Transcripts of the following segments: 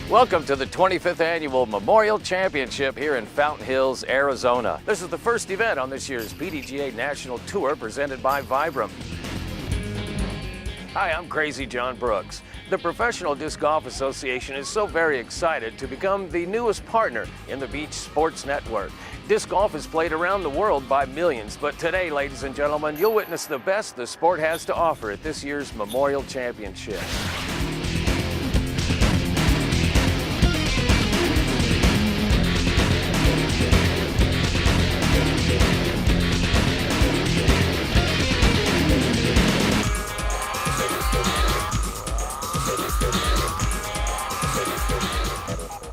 Welcome to the 25th Annual Memorial Championship here in Fountain Hills, Arizona. This is the first event on this year's PDGA National Tour presented by ver1. Hi, I'm Crazy John Brooks. The Professional Disc Golf Association is so very excited to become the newest partner in the Beach Sports Network. Disc golf is played around the world by millions, but today, ladies and gentlemen, you'll witness the best the sport has to offer at this year's Memorial Championship.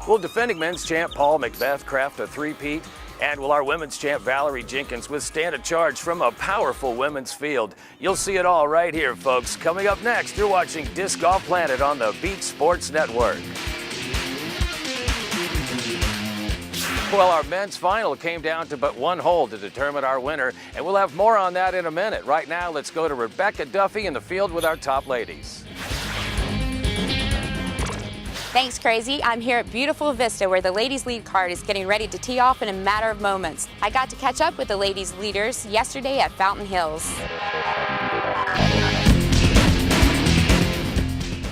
Will defending men's champ Paul Macbeth craft a three-peat? And will our women's champ Valerie Jenkins withstand a charge from a powerful women's field? You'll see it all right here, folks. Coming up next, you're watching Disc Golf Planet on the Beach Sports Network. Well, our men's final came down to but one hole to determine our winner, and we'll have more on that in a minute. Right now, let's go to Rebecca Duffy in the field with our top ladies. Thanks, Crazy. I'm here at beautiful Vista where the ladies lead card is getting ready to tee off in a matter of moments. I got to catch up with the ladies leaders yesterday at Fountain Hills.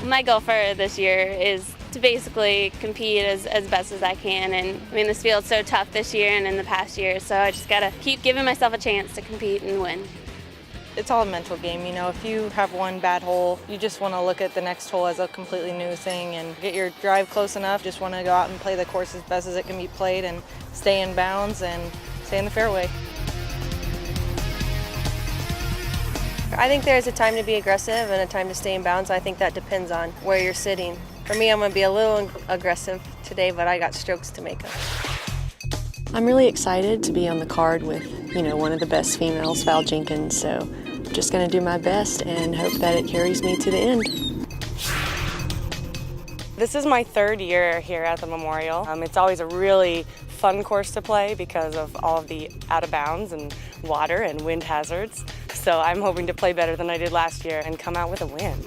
My goal for this year is to basically compete as best as I can, and I mean this field's so tough this year and in the past year, so I just gotta keep giving myself a chance to compete and win. It's all a mental game, you know. If you have one bad hole, you just want to look at the next hole as a completely new thing and get your drive close enough. Just want to go out and play the course as best as it can be played and stay in bounds and stay in the fairway. I think there's a time to be aggressive and a time to stay in bounds. I think that depends on where you're sitting. For me, I'm going to be a little aggressive today, but I got strokes to make up. I'm really excited to be on the card with, one of the best females, Val Jenkins, so I'm just going to do my best and hope that it carries me to the end. This is my third year here at the Memorial. It's always a really fun course to play because of all of the out of bounds and water and wind hazards. So I'm hoping to play better than I did last year and come out with a win.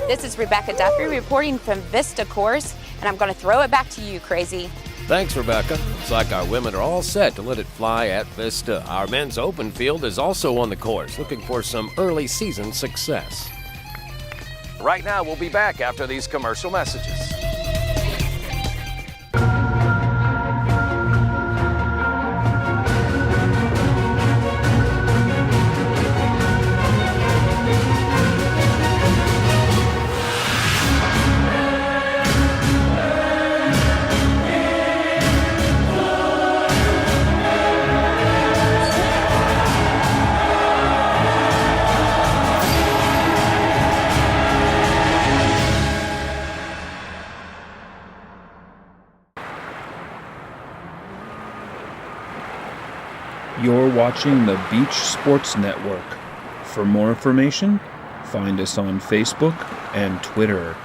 This is Rebecca Duffy reporting from Vista Course, and I'm going to throw it back to you, Crazy. Thanks, Rebecca. Looks like our women are all set to let it fly at Vista. Our men's open field is also on the course, looking for some early season success. Right now, we'll be back after these commercial messages. You're watching the Beach Sports Network. For more information, find us on Facebook and Twitter.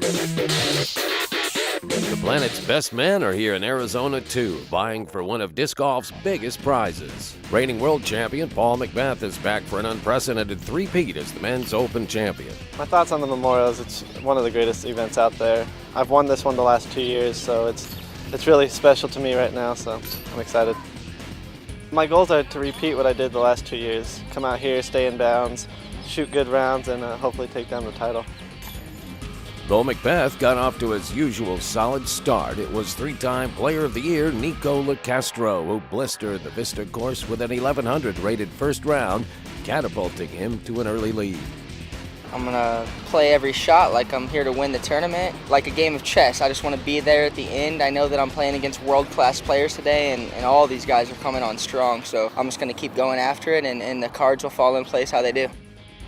The planet's best men are here in Arizona, too, vying for one of disc golf's biggest prizes. Reigning world champion Paul Macbeth is back for an unprecedented three-peat as the men's Open champion. My thoughts on the Memorial is it's one of the greatest events out there. I've won this one the last 2 years, so it's really special to me right now, so I'm excited. My goals are to repeat what I did the last 2 years. Come out here, stay in bounds, shoot good rounds, and hopefully take down the title. Though Macbeth got off to his usual solid start, it was three-time Player of the Year Nico LaCastro who blistered the Vista course with an 1100 rated first round, catapulting him to an early lead. I'm gonna play every shot like I'm here to win the tournament, like a game of chess. I just want to be there at the end. I know that I'm playing against world-class players today, and all these guys are coming on strong, so I'm just gonna keep going after it, and the cards will fall in place how they do.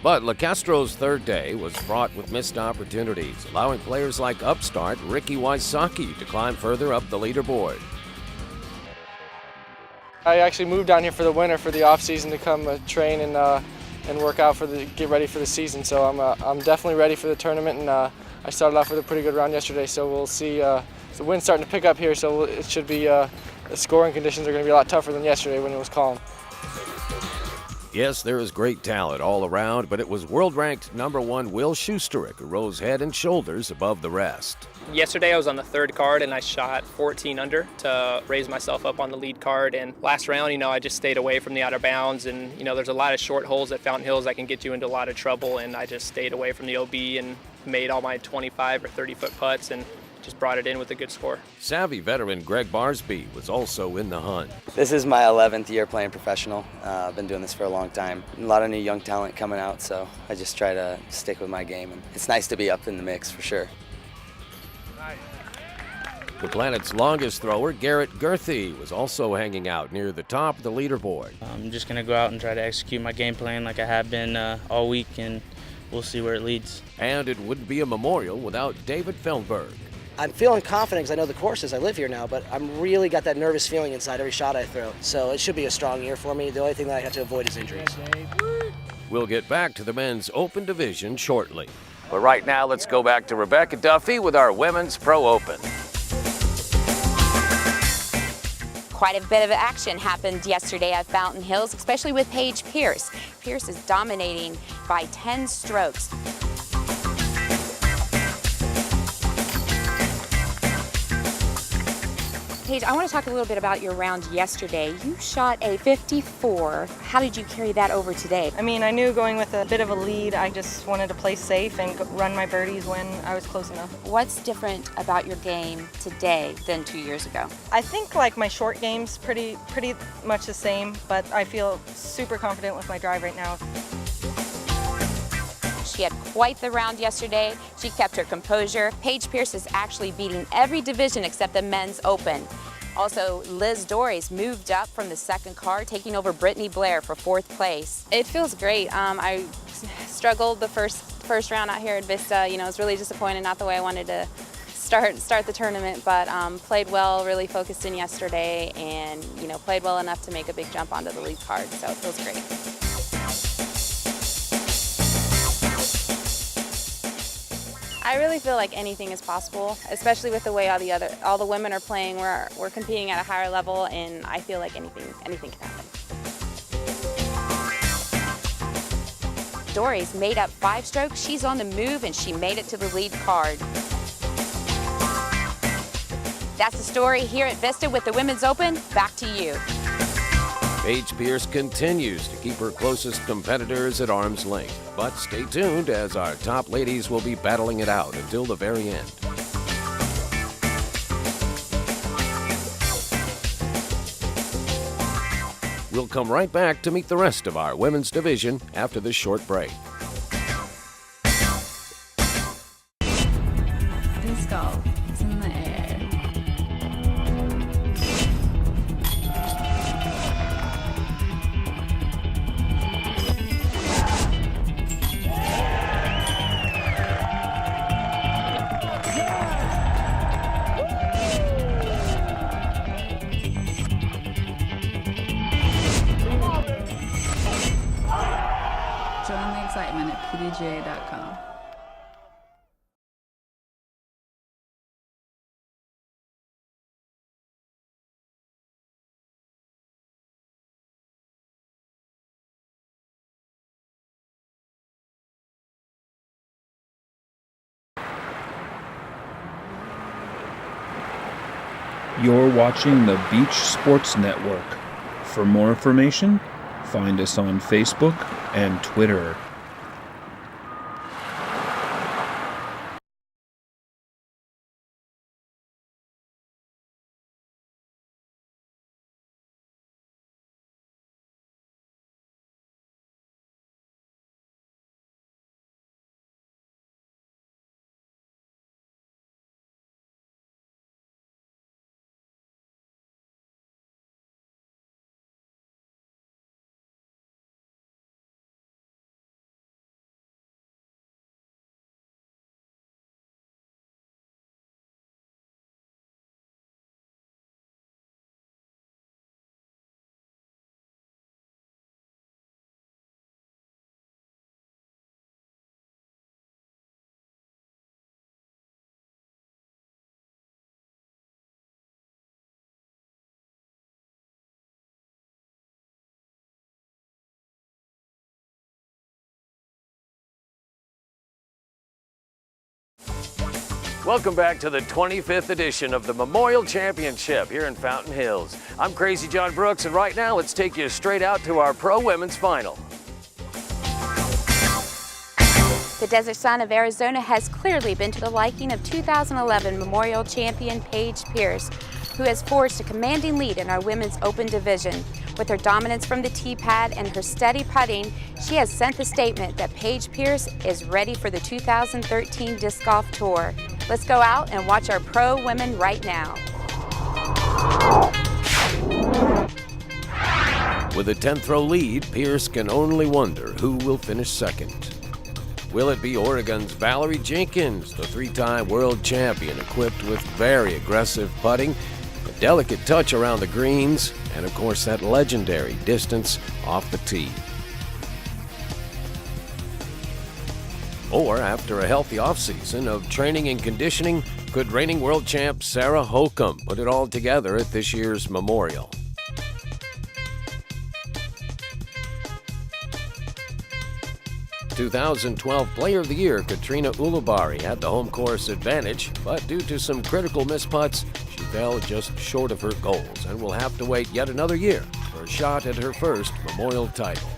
But LaCastro's third day was fraught with missed opportunities, allowing players like upstart Ricky Wysocki to climb further up the leaderboard. I actually moved down here for the winter, for the off-season, to come train and work out get ready for the season. So I'm definitely ready for the tournament, and I started off with a pretty good round yesterday. So we'll see. The wind's starting to pick up here, so it should be the scoring conditions are going to be a lot tougher than yesterday when it was calm. Yes, there is great talent all around, but it was world-ranked #1 Will Schusterick who rose head and shoulders above the rest. Yesterday I was on the third card and I shot 14 under to raise myself up on the lead card. And last round, I just stayed away from the out of bounds. And, there's a lot of short holes at Fountain Hills that can get you into a lot of trouble. And I just stayed away from the OB and made all my 25 or 30-foot putts and just brought it in with a good score. Savvy veteran Greg Barsby was also in the hunt. This is my 11th year playing professional. I've been doing this for a long time. A lot of new young talent coming out, so I just try to stick with my game. And it's nice to be up in the mix for sure. The planet's longest thrower, Garrett Gerthy, was also hanging out near the top of the leaderboard. I'm just going to go out and try to execute my game plan like I have been all week, and we'll see where it leads. And it wouldn't be a Memorial without David Feldberg. I'm feeling confident because I know the courses. I live here now, but I'm really got that nervous feeling inside every shot I throw. So it should be a strong year for me. The only thing that I have to avoid is injuries. We'll get back to the men's Open division shortly. But right now, let's go back to Rebecca Duffy with our Women's Pro Open. Quite a bit of action happened yesterday at Fountain Hills, especially with Paige Pierce. Pierce is dominating by 10 strokes. Paige, I want to talk a little bit about your round yesterday. You shot a 54. How did you carry that over today? I mean, I knew going with a bit of a lead, I just wanted to play safe and run my birdies when I was close enough. What's different about your game today than 2 years ago? I think like my short game's pretty much the same, but I feel super confident with my drive right now. She had quite the round yesterday. She kept her composure. Paige Pierce is actually beating every division except the men's open. Also, Liz Dories moved up from the second card, taking over Brittany Blair for 4th place. It feels great. I struggled the first round out here at Vista. It was really disappointing, not the way I wanted to start the tournament, but played well, really focused in yesterday, and played well enough to make a big jump onto the lead card, so it feels great. I really feel like anything is possible, especially with the way all the women are playing. We're competing at a higher level, and I feel like anything can happen. Dories made up 5 strokes. She's on the move, and she made it to the lead card. That's the story here at Vista with the Women's Open. Back to you. Paige Pierce continues to keep her closest competitors at arm's length. But stay tuned as our top ladies will be battling it out until the very end. We'll come right back to meet the rest of our women's division after this short break. Disc golf is in the air. Join the excitement at PDGA.com. You're watching the Beach Sports Network. For more information, find us on Facebook and Twitter. Welcome back to the 25th edition of the Memorial Championship here in Fountain Hills. I'm Crazy John Brooks, and right now let's take you straight out to our Pro Women's Final. The Desert Sun of Arizona has clearly been to the liking of 2011 Memorial champion Paige Pierce, who has forged a commanding lead in our women's open division. With her dominance from the tee pad and her steady putting, she has sent the statement that Paige Pierce is ready for the 2013 Disc Golf Tour. Let's go out and watch our pro women right now. With a 10th-row lead, Pierce can only wonder who will finish second. Will it be Oregon's Valerie Jenkins, the three-time world champion, equipped with very aggressive putting, a delicate touch around the greens, and of course that legendary distance off the tee? Or, after a healthy offseason of training and conditioning, could reigning world champ Sarah Holcomb put it all together at this year's Memorial? '12 Player of the Year Katrina Ulibarri had the home course advantage, but due to some critical misputts, she fell just short of her goals and will have to wait yet another year for a shot at her first Memorial title.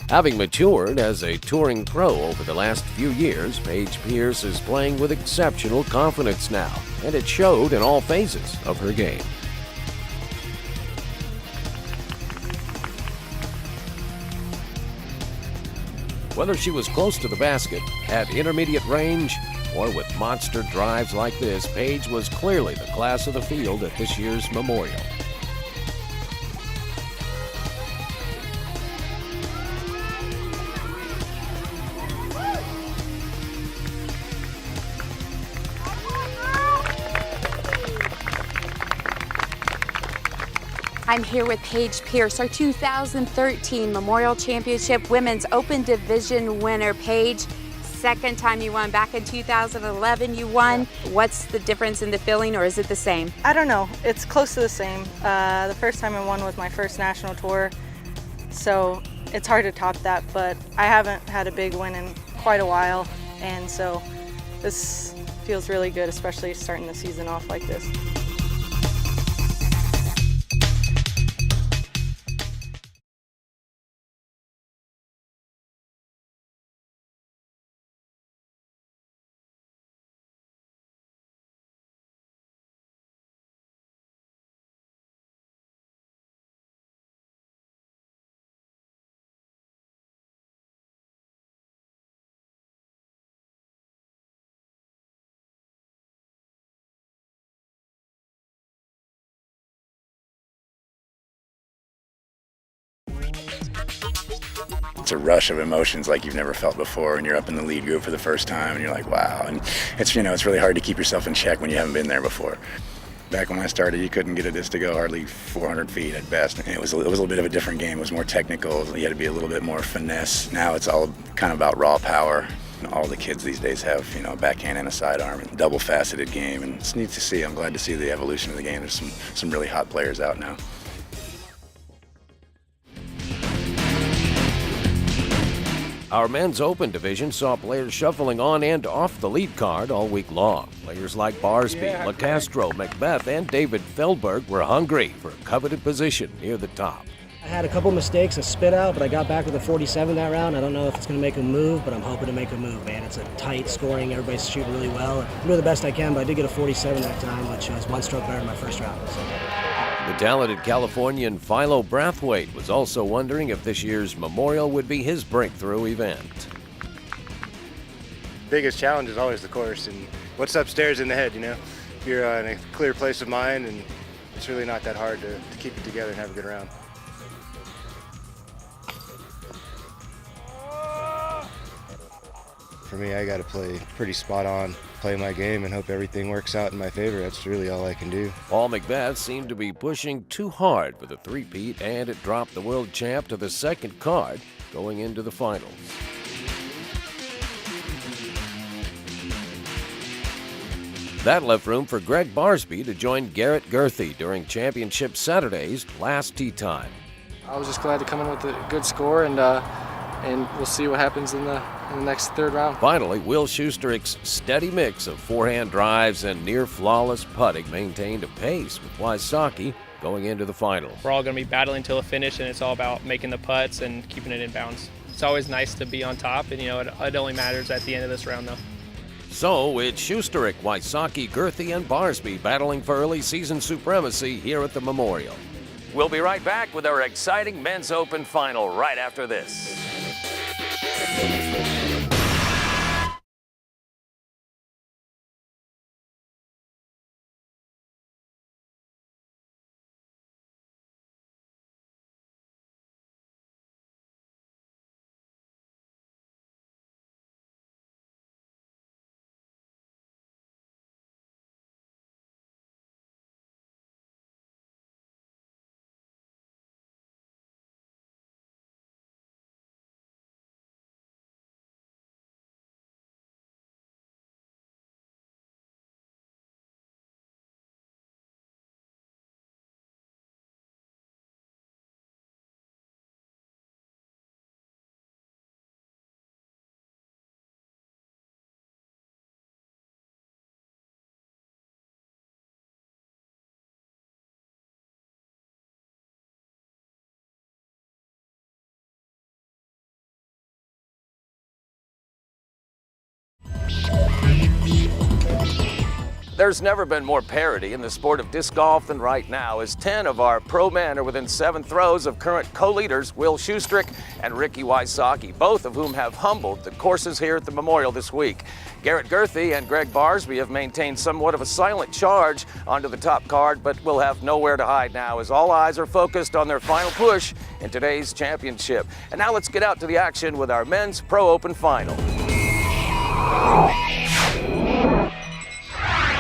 Having matured as a touring pro over the last few years, Paige Pierce is playing with exceptional confidence now, and it showed in all phases of her game. Whether she was close to the basket, at intermediate range, or with monster drives like this, Paige was clearly the class of the field at this year's Memorial. I'm here with Paige Pierce, our 2013 Memorial Championship Women's Open Division winner. Paige, second time you won. Back in 2011 you won. Yeah. What's the difference in the feeling, or is it the same? I don't know. It's close to the same. The first time I won was my first national tour, so it's hard to top that, but I haven't had a big win in quite a while, and so this feels really good, especially starting the season off like this. It's a rush of emotions like you've never felt before, and you're up in the lead group for the first time, and you're like, wow. And it's, it's really hard to keep yourself in check when you haven't been there before. Back when I started, you couldn't get a disc to go hardly 400 feet at best. And it was a little bit of a different game. It was more technical. You had to be a little bit more finesse. Now it's all kind of about raw power. All the kids these days have, a backhand and a sidearm, and double-faceted game, and it's neat to see. I'm glad to see the evolution of the game. There's some really hot players out now. Our men's open division saw players shuffling on and off the lead card all week long. Players like Barsby, LeCastro, Macbeth, and David Feldberg were hungry for a coveted position near the top. I had a couple mistakes, a spit out, but I got back with a 47 that round. I don't know if it's going to make a move, but I'm hoping to make a move, man. It's a tight scoring. Everybody's shooting really well. I'm doing the best I can, but I did get a 47 that time, which was one stroke better than my first round. So. The talented Californian Philo Brathwaite was also wondering if this year's Memorial would be his breakthrough event. Biggest challenge is always the course and what's upstairs in the head, you know. If you're in a clear place of mind, and it's really not that hard to keep it together and have a good round. For me, I got to play pretty spot on, play my game, and hope everything works out in my favor. That's really all I can do. Paul Macbeth seemed to be pushing too hard for the three-peat, and it dropped the world champ to the second card going into the finals. That left room for Greg Barsby to join Garrett Gerthy during Championship Saturday's last tee time. I was just glad to come in with a good score, and we'll see what happens in the next third round. Finally, Will Schusterik's steady mix of forehand drives and near-flawless putting maintained a pace with Wysocki going into the final. We're all going to be battling till the finish, and it's all about making the putts and keeping it in bounds. It's always nice to be on top, and it only matters at the end of this round, though. So it's Schusterik, Wysocki, Gerthy, and Barsby battling for early season supremacy here at the Memorial. We'll be right back with our exciting Men's Open final right after this. There's never been more parity in the sport of disc golf than right now, as 10 of our pro men are within 7 throws of current co-leaders Will Schusterik and Ricky Wysocki, both of whom have humbled the courses here at the Memorial this week. Garrett Gerthy and Greg Barsby have maintained somewhat of a silent charge onto the top card, but will have nowhere to hide now, as all eyes are focused on their final push in today's championship. And now let's get out to the action with our men's Pro Open final.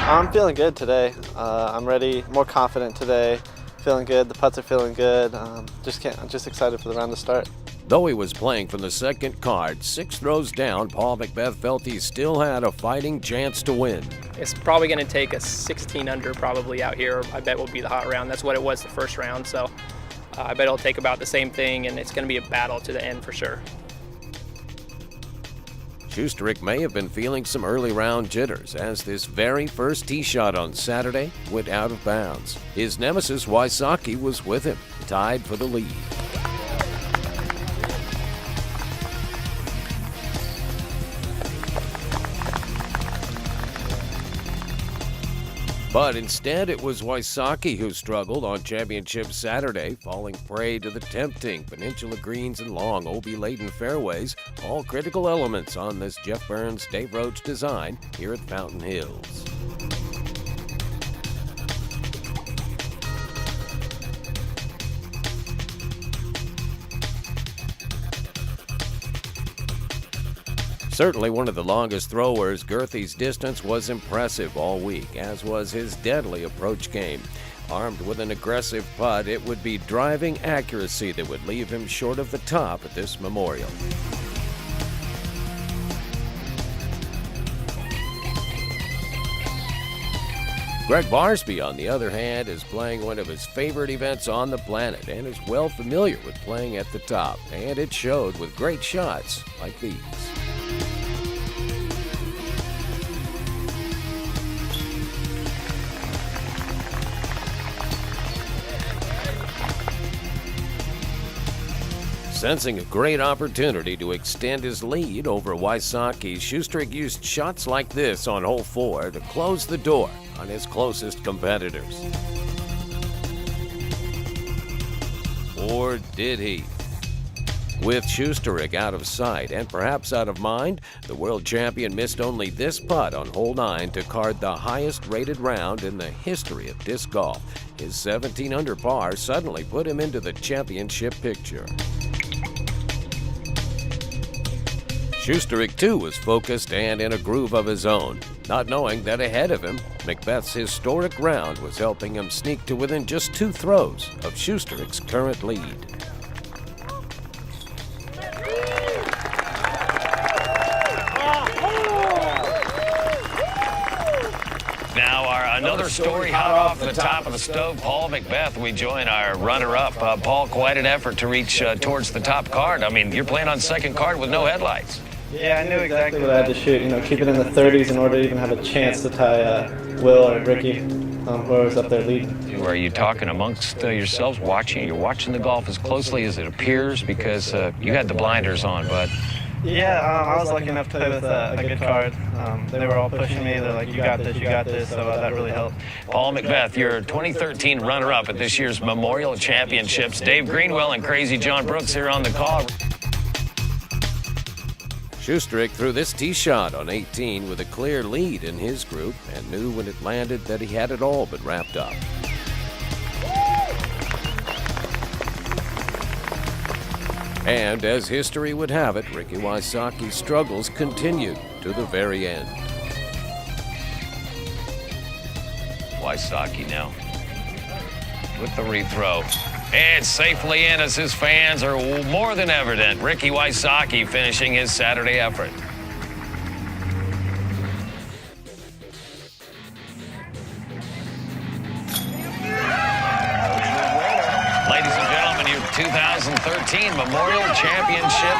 I'm feeling good today. I'm ready, more confident today. Feeling good. The putts are feeling good. I'm just excited for the round to start. Though he was playing from the second card, 6 throws down, Paul Macbeth felt he still had a fighting chance to win. It's probably going to take a 16 under probably out here. I bet will be the hot round. That's what it was the first round. So I bet it'll take about the same thing, and it's going to be a battle to the end for sure. Schusterik may have been feeling some early round jitters as this very first tee shot on Saturday went out of bounds. His nemesis Wysocki was with him, tied for the lead. But instead, it was Wysocki who struggled on Championship Saturday, falling prey to the tempting peninsula greens and long OB-laden fairways, all critical elements on this Jeff Burns Dave Roach design here at Fountain Hills. Certainly one of the longest throwers, Gerthy's distance was impressive all week, as was his deadly approach game. Armed with an aggressive putt, it would be driving accuracy that would leave him short of the top at this Memorial. Greg Barsby, on the other hand, is playing one of his favorite events on the planet and is well familiar with playing at the top, and it showed with great shots like these. Sensing a great opportunity to extend his lead over Wysocki, Schustrick used shots like this on hole 4 to close the door on his closest competitors. Or did he? With Schustrick out of sight and perhaps out of mind, the world champion missed only this putt on hole 9 to card the highest rated round in the history of disc golf. His 17 under par suddenly put him into the championship picture. Schustrick, too, was focused and in a groove of his own, not knowing that ahead of him, Macbeth's historic round was helping him sneak to within just 2 throws of Schustrick's current lead. Now, another story hot off the top of the stove. Paul Macbeth, we join our runner-up. Paul, quite an effort to reach towards the top card. I mean, you're playing on second card with no headlights. Yeah, I knew exactly what I had to shoot. Keep it in the 30s in order to even have a chance to tie Will or Ricky, whoever's up there leading. Are you talking amongst yourselves, watching? You're watching the golf as closely as it appears because you had the blinders on, but... Yeah, I was lucky enough to play with a good card. They were all pushing me. They're like, you got this, so that really helped. Paul Macbeth, your 2013 runner-up at this year's Memorial Championships. Dave Greenwell and Crazy John Brooks here on the call. Schustrick threw this tee shot on 18 with a clear lead in his group and knew when it landed that he had it all but wrapped up. And as history would have it, Ricky Wysocki's struggles continued to the very end. Wysocki now with the rethrow. And safely in as his fans are more than evident. Ricky Wysocki finishing his Saturday effort. Ladies and gentlemen, your 2013 Memorial Championship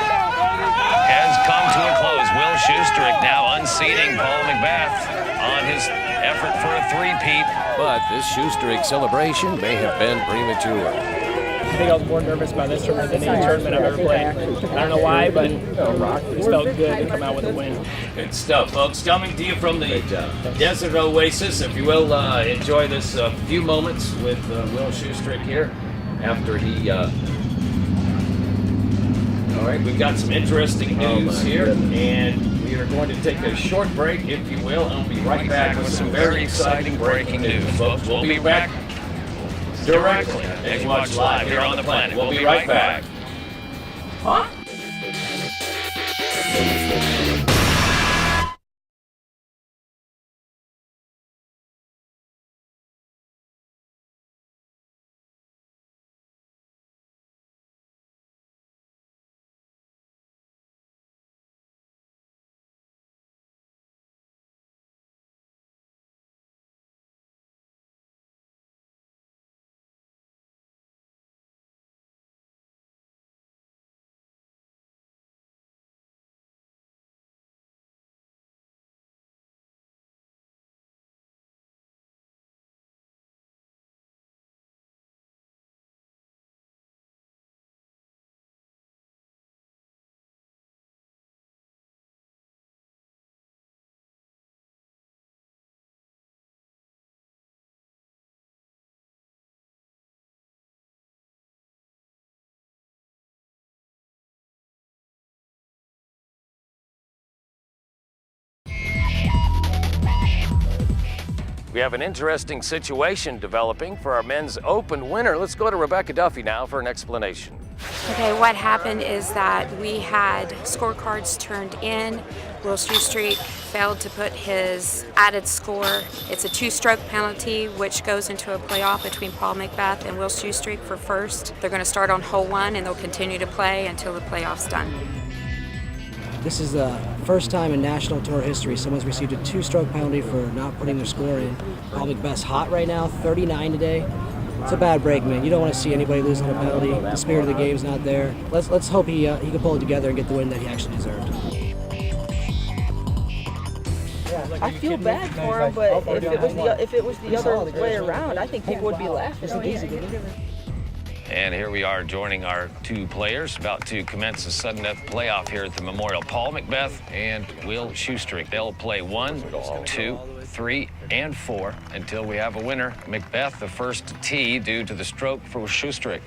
has come to a close. Will Schustrick now unseating Paul Macbeth on his effort for a three-peat. But this Schustrick celebration may have been premature. I think I was more nervous by this tournament than any tournament I've ever played. I don't know why, but it just felt good to come out with a win. Good stuff, folks. Coming to you from the Desert Oasis, if you will, enjoy this few moments with Will Schustrick here after he... All right, we've got some interesting news here, and we are going to take a short break, if you will, and we'll be right back with some very exciting breaking news, folks. We'll be back directly as you watch live here on the planet. We'll be right back. Huh? We have an interesting situation developing for our men's open winner. Let's go to Rebecca Duffy now for an explanation. Okay, what happened is that we had scorecards turned in. Will Schustrick failed to put his added score. It's a 2-stroke penalty, which goes into a playoff between Paul Macbeth and Will Schustrick for first. They're going to start on hole 1 and they'll continue to play until the playoff's done. This is the first time in National Tour history someone's received a 2-stroke penalty for not putting their score in. Paul McBeth's hot right now, 39 today. It's a bad break, man. You don't want to see anybody lose on a penalty. The spirit of the game's not there. Let's hope he can pull it together and get the win that he actually deserved. I feel bad for him, but if it was the other way around, I think people would be laughing. And here we are joining our two players about to commence a sudden death playoff here at the Memorial. Paul McBeth and Will Schustrik. They'll play 1, 2, 3, and 4 until we have a winner. McBeth the first tee due to the stroke for Schustrik.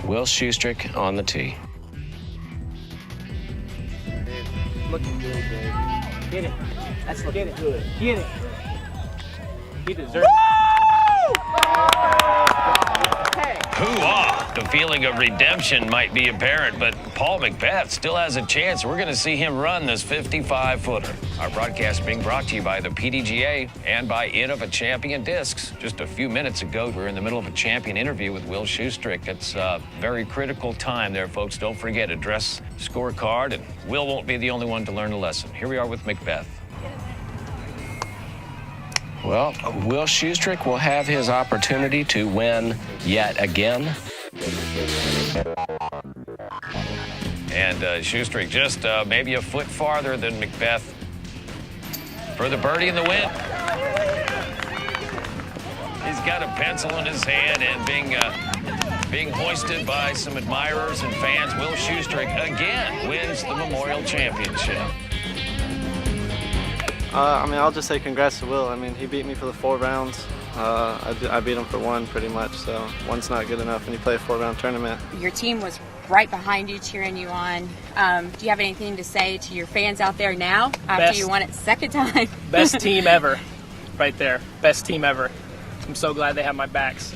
Will Schustrik on the tee. Looking good, Dave. Get it. That's looking good. Get it. He deserves it. Hoo-ah! The feeling of redemption might be apparent, but Paul McBeth still has a chance. We're going to see him run this 55-footer. Our broadcast being brought to you by the PDGA and by Inn of a Champion Discs. Just a few minutes ago, we were in the middle of a champion interview with Will Schustrik. It's a very critical time there, folks. Don't forget, address scorecard, and Will won't be the only one to learn a lesson. Here we are with McBeth. Well, Will Schustrik will have his opportunity to win yet again. And Schustrik just maybe a foot farther than McBeth for the birdie and the win. He's got a pencil in his hand and being hoisted by some admirers and fans. Will Schustrik again wins the Memorial Championship. I'll just say congrats to Will. He beat me for the 4 rounds. I beat him for 1 pretty much, so 1's not good enough when you play a 4-round tournament. Your team was right behind you, cheering you on. Do you have anything to say to your fans out there now after you won it second time? Best team ever, right there. Best team ever. I'm so glad they have my backs.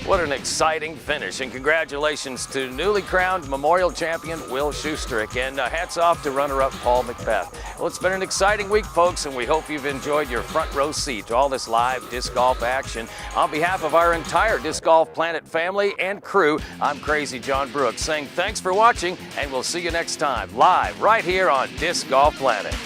What an exciting finish, and congratulations to newly crowned Memorial Champion Will Schustrik, and hats off to runner-up Paul McBeth. Well, it's been an exciting week, folks, and we hope you've enjoyed your front row seat to all this live disc golf action. On behalf of our entire Disc Golf Planet family and crew, I'm Crazy John Brooks saying thanks for watching, and we'll see you next time, live right here on Disc Golf Planet.